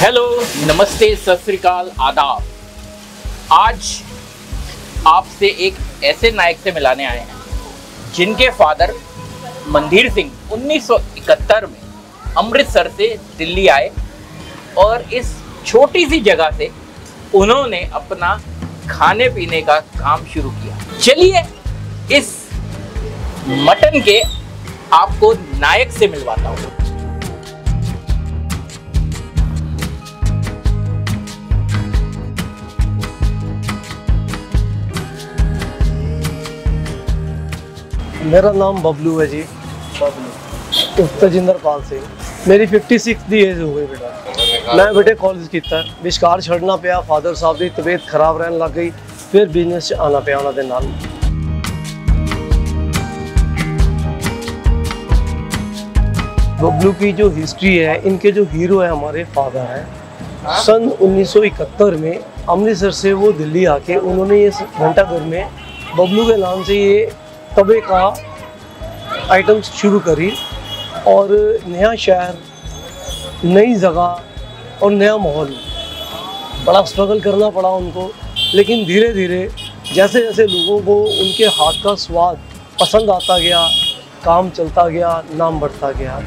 Hello, नमस्ते, सत श्री अकाल, आदाब। आज आपसे एक ऐसे नायक से मिलाने आए हैं जिनके फादर मंधीर सिंह 1971 में अमृतसर से दिल्ली आए और इस छोटी सी जगह से उन्होंने अपना खाने पीने का काम शुरू किया। चलिए इस मटन के आपको नायक से मिलवाता हूँ। मेरा नाम बबलू है जी। बबलू तजिंदर पाल सिंह। मेरी 56 एज हो गई बेटा। मैं बेटे कॉलेज किया विशकार छड़ना पिया। फादर साहब की तबीयत खराब रहने लग गई, फिर बिजनेस आना पिया उन्होंने नाल। बबलू की जो हिस्ट्री है, इनके जो हीरो है हमारे फादर हैं। सन 1971 में अमृतसर से वो दिल्ली आके उन्होंने ये घंटाघर में बबलू के नाम से ये तवे का आइटम शुरू करी और नया शहर, नई जगह और नया माहौल। बड़ा स्ट्रगल करना पड़ा उनको, लेकिन धीरे धीरे जैसे जैसे लोगों को उनके हाथ का स्वाद पसंद आता गया, काम चलता गया, नाम बढ़ता गया।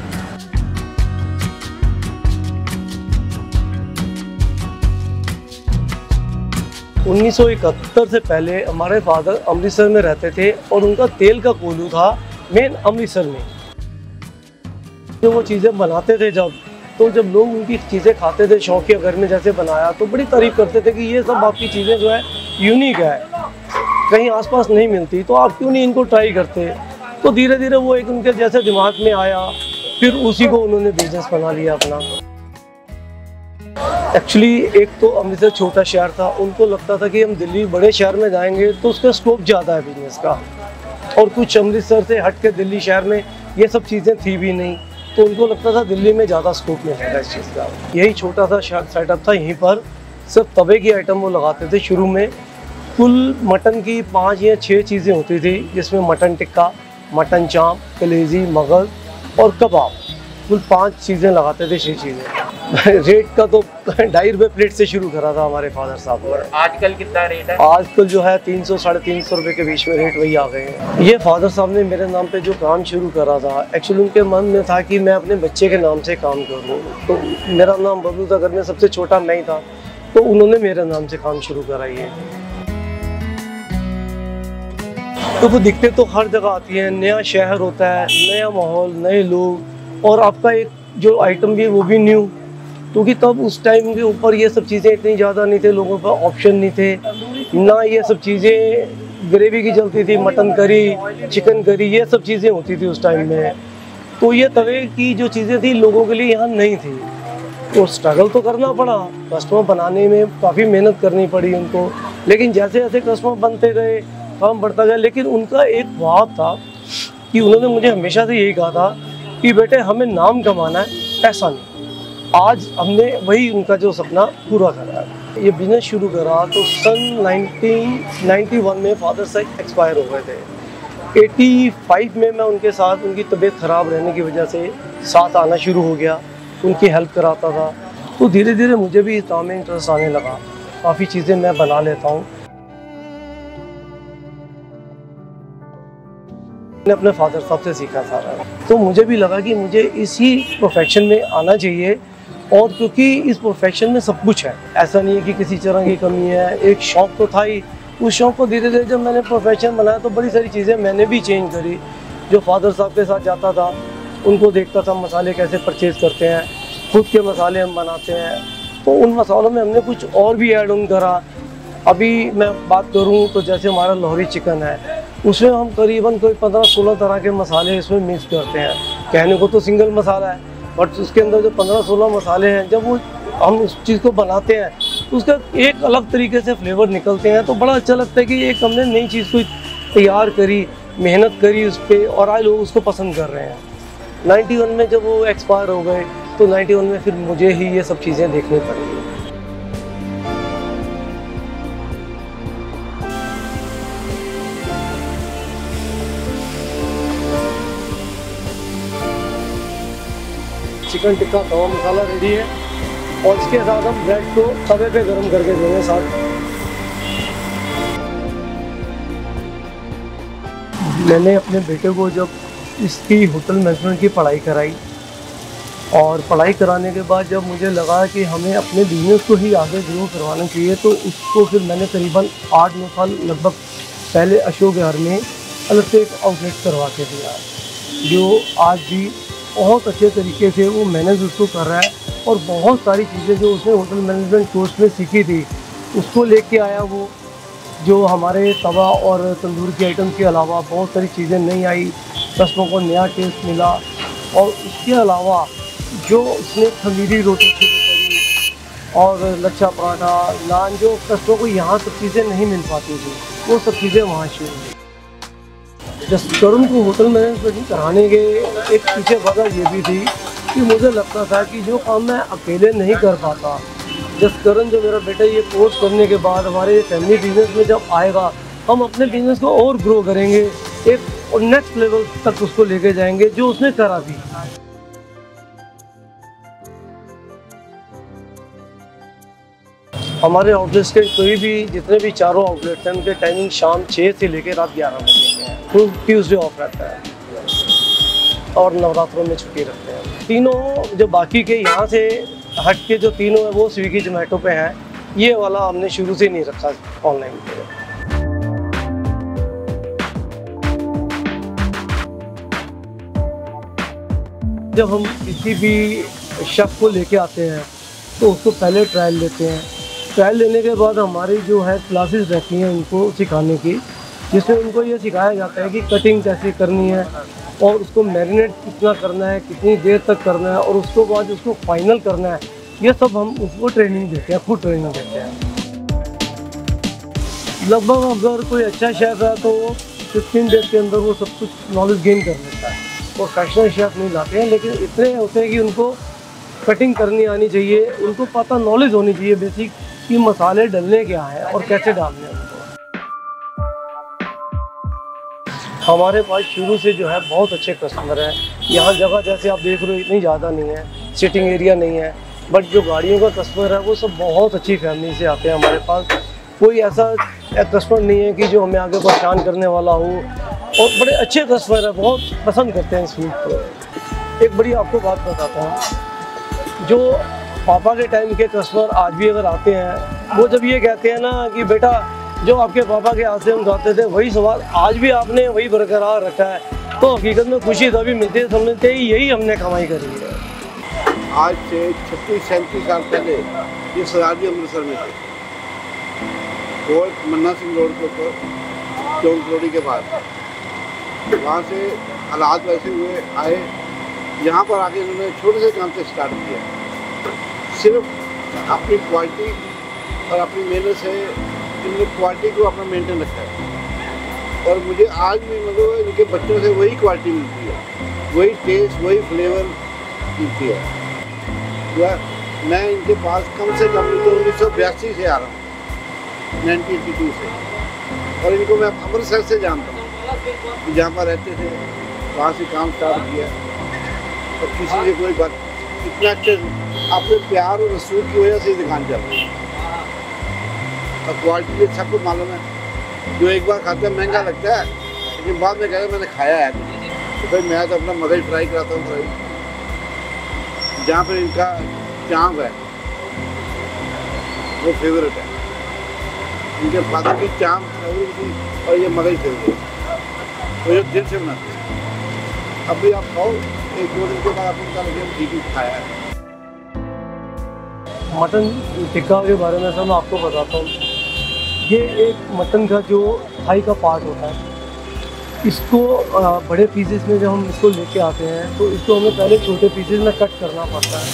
उन्नीस 1971 से पहले हमारे फादर अमृतसर में रहते थे और उनका तेल का कोल्हू था मेन अमृतसर में। जो वो चीज़ें बनाते थे जब लोग उनकी चीज़ें खाते थे शौकिया घर में जैसे बनाया, तो बड़ी तारीफ करते थे कि ये सब आपकी चीज़ें जो है यूनिक है, कहीं आसपास नहीं मिलती, तो आप क्यों नहीं इनको ट्राई करते। तो धीरे धीरे वो एक उनके जैसे दिमाग में आया, फिर उसी को उन्होंने बिजनेस बना लिया अपना। एक्चुअली एक तो अमृतसर छोटा शहर था, उनको लगता था कि हम दिल्ली बड़े शहर में जाएंगे तो उसका स्कोप ज़्यादा है बिजनेस का, और कुछ अमृतसर से हट के दिल्ली शहर में ये सब चीज़ें थी भी नहीं, तो उनको लगता था दिल्ली में ज़्यादा स्कोप मिलेगा इस चीज़ का। यही छोटा सा सेटअप था, यहीं पर सिर्फ तवे की आइटम वो लगाते थे। शुरू में कुल मटन की 5 या 6 चीज़ें होती थी, जिसमें मटन टिक्का, मटन चाँप, कलेजी, मगज़ और कबाब, कुल 5 चीज़ें लगाते थे, 6 चीज़ें। रेट का तो 2.5 रुपये प्लेट से शुरू करा था हमारे फादर साहब। और आजकल कितना रेट है? आजकल जो है 300 साढ़े 300 रुपये के बीच में रेट वही आ गए हैं। ये फादर साहब ने मेरे नाम पे जो काम शुरू करा था, एक्चुअली उनके मन में था कि मैं अपने बच्चे के नाम से काम करूँ। तो मेरा नाम बबलू था, घर में सबसे छोटा मैं ही था, तो उन्होंने मेरे नाम से काम शुरू करा। ये तो वो दिखते तो हर जगह आती है, नया शहर होता है, नया माहौल, नए लोग, और आपका एक जो आइटम भी है वो भी न्यू, क्योंकि तब उस टाइम के ऊपर ये सब चीज़ें इतनी ज़्यादा नहीं थे, लोगों पर ऑप्शन नहीं थे ना। ये सब चीज़ें ग्रेवी की चलती थी, मटन करी, चिकन करी, ये सब चीज़ें होती थी उस टाइम में। तो ये तवे की जो चीज़ें थी लोगों के लिए यहाँ नहीं थी, तो स्ट्रगल तो करना पड़ा, कस्टमर बनाने में काफ़ी मेहनत करनी पड़ी उनको। लेकिन जैसे जैसे कस्टमर बनते गए, काम बढ़ता गया। लेकिन उनका एक ख्वाब था कि उन्होंने मुझे हमेशा से यही कहा था कि बेटे हमें नाम कमाना है, पैसा नहीं। आज हमने वही उनका जो सपना पूरा करा है। ये बिजनेस शुरू करा तो सन 1991 में फादर साहब एक्सपायर हो गए थे। 85 में मैं उनके साथ, उनकी तबीयत ख़राब रहने की वजह से साथ आना शुरू हो गया, उनकी हेल्प कराता था। तो धीरे धीरे मुझे भी इस काम में इंटरेस्ट आने लगा, काफ़ी चीज़ें मैं बना लेता हूँ। मैंने अपने फादर साहब से सीखा सारा, तो मुझे भी लगा कि मुझे इसी प्रोफेशन में आना चाहिए, और क्योंकि इस प्रोफेशन में सब कुछ है, ऐसा नहीं है कि किसी तरह की कमी है। एक शौक़ तो था ही, उस शौक़ को धीरे धीरे जब मैंने प्रोफेशन बनाया तो बड़ी सारी चीज़ें मैंने भी चेंज करी। जो फादर साहब के साथ जाता था, उनको देखता था मसाले कैसे परचेज़ करते हैं, खुद के मसाले हम बनाते हैं, तो उन मसालों में हमने कुछ और भी ऐड ऑन करा। अभी मैं बात करूँ तो जैसे हमारा लाहौरी चिकन है, उसमें हम करीबन कोई 15-16 तरह के मसाले इसमें मिक्स करते हैं। कहने को तो सिंगल मसाला है, बट उसके अंदर जो 15-16 मसाले हैं, जब वो हम उस चीज़ को बनाते हैं तो उसका एक अलग तरीके से फ्लेवर निकलते हैं। तो बड़ा अच्छा लगता है कि एक हमने नई चीज़ को तैयार करी, मेहनत करी उस पर, और आज लोग उसको पसंद कर रहे हैं। 91 में जब वो एक्सपायर हो गए तो 91 में फिर मुझे ही ये सब चीज़ें देखनी पड़ी। चिकन टिक्का तवा मसाला रेडी है। और इसके साथ हम ब्रेड को तवे पे गर्म करके देंगे साथ। मैंने अपने बेटे को जब इसकी होटल मैनेजमेंट की पढ़ाई कराई और पढ़ाई कराने के बाद जब मुझे लगा कि हमें अपने बिजनेस को ही आगे ग्रो करवाना चाहिए, तो उसको फिर मैंने करीबन 8-9 साल लगभग पहले अशोक विहार में अलग से एक आउटलेट करवा के दिया, जो आज भी बहुत अच्छे तरीके से वो मैनेज उसको कर रहा है। और बहुत सारी चीज़ें जो उसने होटल मैनेजमेंट कोर्स में सीखी थी उसको लेके आया वो, जो हमारे तवा और तंदूर की आइटम के अलावा बहुत सारी चीज़ें नई आई, कस्टमर को नया टेस्ट मिला। और उसके अलावा जो उसने खमीरी रोटी शुरू करी और लच्छा पराठा, नान, जो कस्टमर को यहाँ सब चीज़ें नहीं मिल पाती थी, वो सब चीज़ें वहाँ शुरू हुई। जसकरण को होटल मैनेजमेंट कराने के एक पीछे वजह ये भी थी कि मुझे लगता था कि जो काम मैं अकेले नहीं कर पाता, जसकरण जो मेरा बेटा ये कोर्स करने के बाद हमारे फैमिली बिजनेस में जब आएगा, हम अपने बिजनेस को और ग्रो करेंगे, एक नेक्स्ट लेवल तक उसको लेके जाएंगे, जो उसने करा भी। हमारे आउटलेट्स के कोई भी जितने भी चारों आउटलेट्स हैं उनके टाइमिंग शाम 6 से लेकर रात 11 बजे है। तो ट्यूसडे ऑफ रहता है और नवरात्रों में छुट्टी रखते हैं। तीनों जो बाकी के यहाँ से हट के जो तीनों है वो स्विगी जोमेटो पे हैं। ये वाला हमने शुरू से नहीं रखा ऑनलाइन पे। जब हम किसी भी शेफ को लेके आते हैं तो उसको पहले ट्रायल लेते हैं। ट्रायल लेने के बाद हमारी जो है क्लासेस रहती हैं उनको सिखाने की, जिसमें उनको ये सिखाया जाता है कि कटिंग कैसे करनी है और उसको मैरिनेट कितना करना है, कितनी देर तक करना है और उसको बाद उसको फाइनल करना है। ये सब हम उसको ट्रेनिंग देते हैं, खुद ट्रेनिंग देते हैं। लगभग अगर कोई अच्छा शेफ़ है तो 15 डेज के अंदर वो सब कुछ नॉलेज गेन कर लेता है। प्रोफेशनल शेफ़ नहीं लाते हैं, लेकिन इतने होते हैं कि उनको कटिंग करनी आनी चाहिए, उनको पता नॉलेज होनी चाहिए बेसिक कि मसाले डलने क्या है और कैसे डालने हैं उनको। हमारे पास शुरू से जो है बहुत अच्छे कस्टमर हैं। यहाँ जगह जैसे आप देख रहे हो इतनी ज़्यादा नहीं है, सिटिंग एरिया नहीं है, बट जो गाड़ियों का कस्टमर है वो सब बहुत अच्छी फैमिली से आते हैं हमारे पास। कोई ऐसा कस्टमर नहीं है कि जो हमें आगे परेशान करने वाला हो, और बड़े अच्छे कस्टमर हैं, बहुत पसंद करते हैं इस फूड को। एक बड़ी आपको बात बताता हूँ, जो पापा के टाइम के कस्टमर आज भी अगर आते हैं, वो जब ये कहते हैं ना कि बेटा जो आपके पापा के हाथ से हम खाते थे वही स्वाद आज भी आपने वही बरकरार रखा है, तो हकीकत में खुशी तभी मिलती है, समझते ही यही हमने कमाई करी है। आज से 36-37 साल पहले ये सराजी अमृतसर में थे, और मन्ना सिंह रोड के ऊपर चौंक कलोनी के बाद। वहाँ से हालात वैसे हुए आए, यहाँ पर आके इन्होंने छोटे से काम से स्टार्ट किया। सिर्फ अपनी क्वालिटी और अपनी मेहनत से इन्होंने क्वालिटी को अपना मेंटेन रखा है, और मुझे आज भी मतलब इनके बच्चों से वही क्वालिटी मिलती है, वही टेस्ट, वही फ्लेवर मिलती है। मैं इनके पास कम से कम तो 1982 से आ रहा हूँ, 1982 से, और इनको मैं अमृतसर से जानता हूँ, जहाँ पर रहते थे वहाँ से काम स्टार्ट किया। और किसी से कोई बात इतना अच्छे अपने प्यार और रसूल की वजह से दुकान चल रही है। और क्वालिटी भी सबको मालूम है, जो एक बार खाता है महंगा लगता है, लेकिन बाद में कहता मैंने खाया है। तो फिर मैं तो अपना मगज फ्राई कराता हूँ फ्राई, जहाँ पर इनका चाँप है वो फेवरेट है। इनके फादर की चाँप फेवरेट थी और ये मगज फेवरेट, तो ये दिल से बनाते हैं। अभी आप खाओ, 1-2 दिन के बाद आपको पता लगे ठीक ही खाया है। मटन टिक्का के बारे में सर मैं आपको बताता हूँ। ये एक मटन का जो थाई का पार्ट होता है, इसको बड़े पीसेस में जब हम इसको लेके आते हैं तो इसको हमें पहले छोटे पीसेस में कट करना पड़ता है।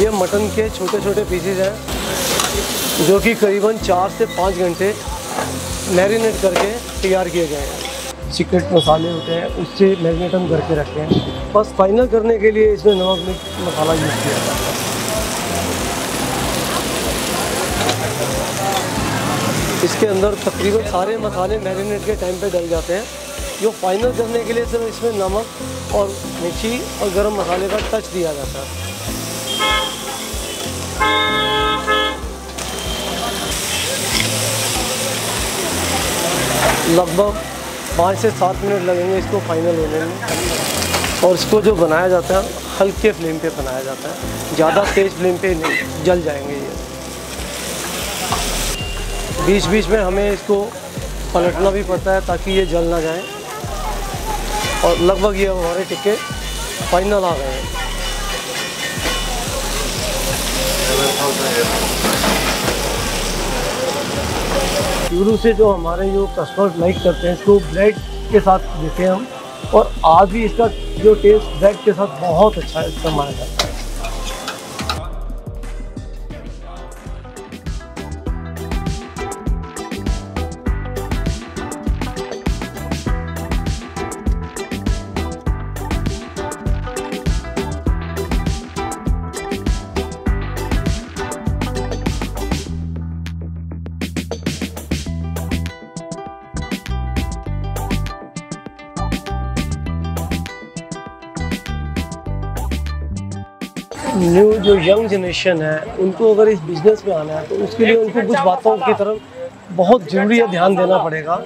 ये मटन के छोटे छोटे पीसेस हैं जो कि करीबन 4 से 5 घंटे मैरिनेट करके तैयार किए गए हैं। सीक्रेट मसाले होते हैं उससे मैरिनेट हम करके रखते हैं, बस फाइनल करने के लिए इसमें नमक मिर्च मसाला यूज़ किया जाता है। इसके अंदर तकरीबन सारे मसाले मैरिनेट के टाइम पे डल जाते हैं। जो फाइनल करने के लिए सिर्फ इसमें नमक और मिर्ची और गरम मसाले का टच दिया जाता है। लगभग 5 से 7 मिनट लगेंगे इसको फाइनल होने में। और इसको जो बनाया जाता है हल्के फ्लेम पे बनाया जाता है, ज़्यादा तेज़ फ्लेम पे नहीं, जल जाएंगे ये। बीच बीच में हमें इसको पलटना भी पड़ता है ताकि ये जल ना जाए। और लगभग ये हमारे टिक्के फाइनल आ गए हैं। शुरू से जो हमारे जो कस्टमर लाइक करते हैं इसको ब्रेड के साथ देते हैं हम, और आज भी इसका जो टेस्ट ब्रेड के साथ बहुत अच्छा इस्तेमाल जाता है। न्यू जो यंग जनरेशन है उनको अगर इस बिज़नेस में आना है तो उसके लिए उनको कुछ बातों की तरफ बहुत ज़रूरी है ध्यान देना पड़ेगा।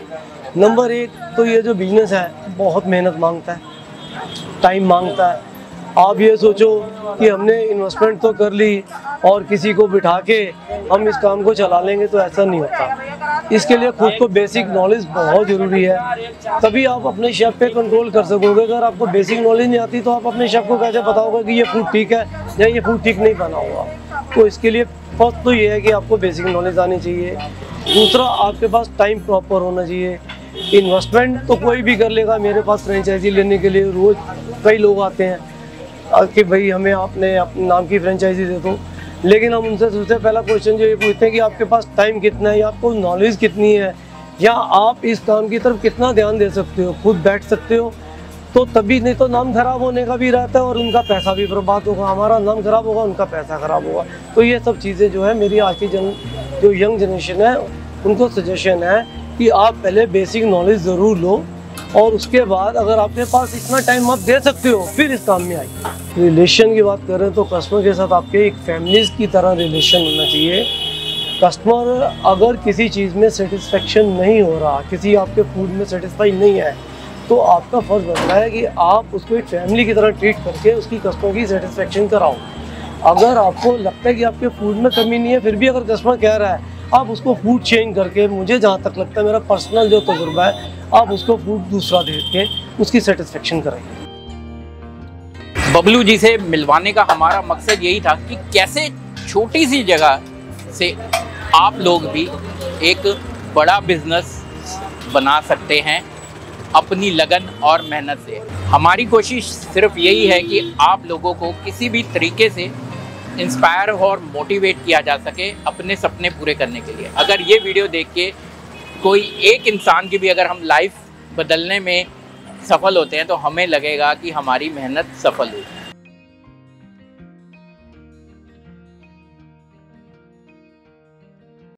नंबर 1 तो ये जो बिज़नेस है बहुत मेहनत मांगता है, टाइम मांगता है। आप ये सोचो कि हमने इन्वेस्टमेंट तो कर ली और किसी को बिठा के हम इस काम को चला लेंगे, तो ऐसा नहीं होता। इसके लिए खुद को बेसिक नॉलेज बहुत ज़रूरी है, तभी आप अपने शेफ़ पे कंट्रोल कर सकोगे। अगर आपको बेसिक नॉलेज नहीं आती तो आप अपने शेफ़ को कैसे बताओगे कि ये फूड ठीक है या ये फूड ठीक नहीं बना हुआ। तो इसके लिए फर्स्ट तो ये है कि आपको बेसिक नॉलेज आनी चाहिए। दूसरा, आपके पास टाइम प्रॉपर होना चाहिए। इन्वेस्टमेंट तो कोई भी कर लेगा। मेरे पास फ्रेंचाइजी लेने के लिए रोज़ कई लोग आते हैं कि भाई हमें अपने नाम की फ्रेंचाइजी दे दो, लेकिन हम उनसे सबसे पहला क्वेश्चन जो ये पूछते हैं कि आपके पास टाइम कितना है, या आपको नॉलेज कितनी है, या आप इस काम की तरफ कितना ध्यान दे सकते हो, खुद बैठ सकते हो। तो तभी, नहीं तो नाम खराब होने का भी रहता है और उनका पैसा भी बर्बाद होगा। हमारा नाम खराब होगा, उनका पैसा खराब होगा। तो ये सब चीज़ें जो है मेरी आज की जो यंग जनरेशन है उनको सजेशन है कि आप पहले बेसिक नॉलेज ज़रूर लो, और उसके बाद अगर आपके पास इतना टाइम आप दे सकते हो फिर इस काम में आइए। रिलेशन की बात करें तो कस्टमर के साथ आपके एक फैमिलीज़ की तरह रिलेशन होना चाहिए। कस्टमर अगर किसी चीज़ में सेटिस्फेक्शन नहीं हो रहा, किसी आपके फूड में सेटिस्फाई नहीं है, तो आपका फ़र्ज़ बनता है कि आप उसको एक फैमिली की तरह ट्रीट करके उसकी कस्टमर की सेटिस्फेक्शन कराओ। अगर आपको लगता है कि आपके फूड में कमी नहीं है, फिर भी अगर कस्टमर कह रहा है, आप उसको फूड चेंज करके, मुझे जहाँ तक लगता है, मेरा पर्सनल जो तजुर्बा है, आप उसको फूड दूसरा दे के उसकी सेटिस्फेक्शन कराइए। बबलू जी से मिलवाने का हमारा मकसद यही था कि कैसे छोटी सी जगह से आप लोग भी एक बड़ा बिजनेस बना सकते हैं अपनी लगन और मेहनत से। हमारी कोशिश सिर्फ यही है कि आप लोगों को किसी भी तरीके से इंस्पायर और मोटिवेट किया जा सके अपने सपने पूरे करने के लिए। अगर ये वीडियो देख के कोई एक इंसान की भी अगर हम लाइफ बदलने में सफल होते हैं तो हमें लगेगा कि हमारी मेहनत सफल हुई।